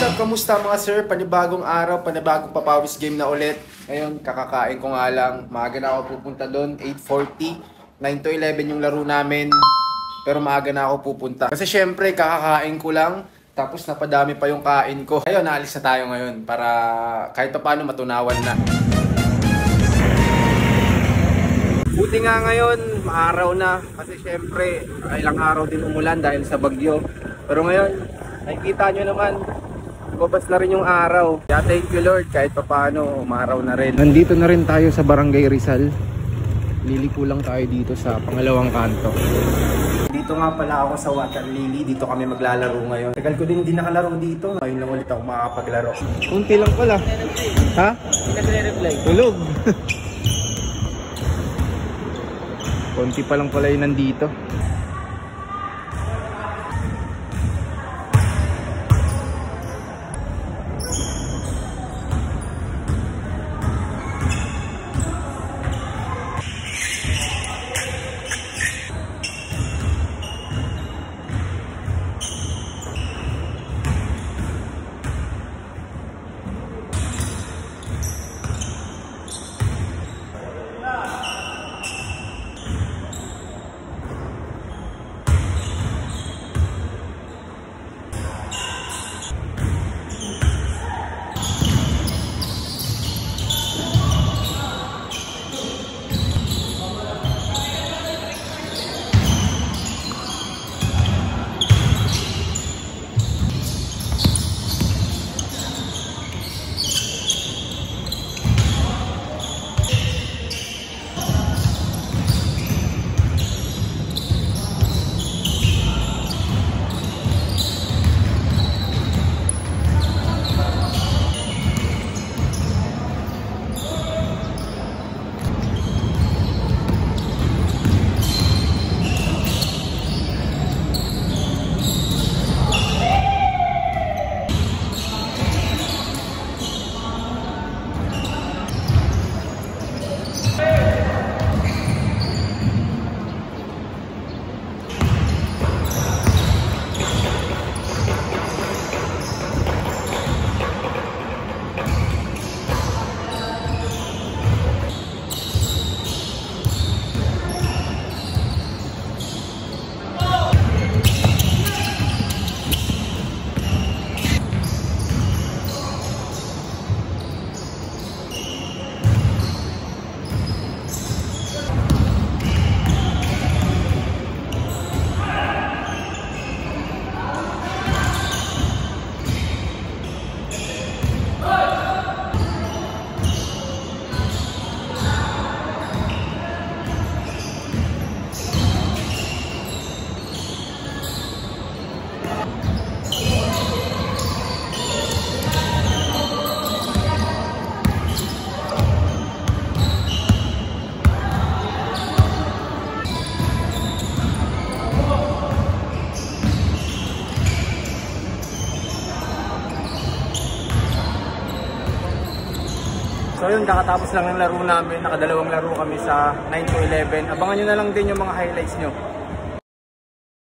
up? Kamusta mga sir? Panibagong araw, panibagong papawis game na ulit. Ngayon, kakakain ko nga lang. Maaga na ako pupunta doon, 8:40. 9 to 11 yung laro namin. Pero maaga na ako pupunta. Kasi syempre, kakakain ko lang. Tapos napadami pa yung kain ko. Ayun, naalis na tayo ngayon para kahit pa paano matunawan na. Buti nga ngayon, maaraw na. Kasi syempre, ilang araw din umulan dahil sa bagyo. Pero ngayon, nakikita nyo naman, babas na rin yung araw. Kaya thank you Lord, kahit pa paano, umaraw na rin. Nandito na rin tayo sa Barangay Rizal. Liliko lang tayo dito sa pangalawang kanto. Dito nga pala ako sa Water Lily. Dito kami maglalaro ngayon. Tagal ko din hindi nakalararo dito. Ngayon lang ulit ako makakapaglaro. Kunti lang pala. Ha? Hindi nagre-reply. Tulog. Konti pa lang pala yun nandito. So yun, kakatapos lang ng laro namin. Nakadalawang laro kami sa 9 to 11. Abangan nyo na lang din yung mga highlights nyo.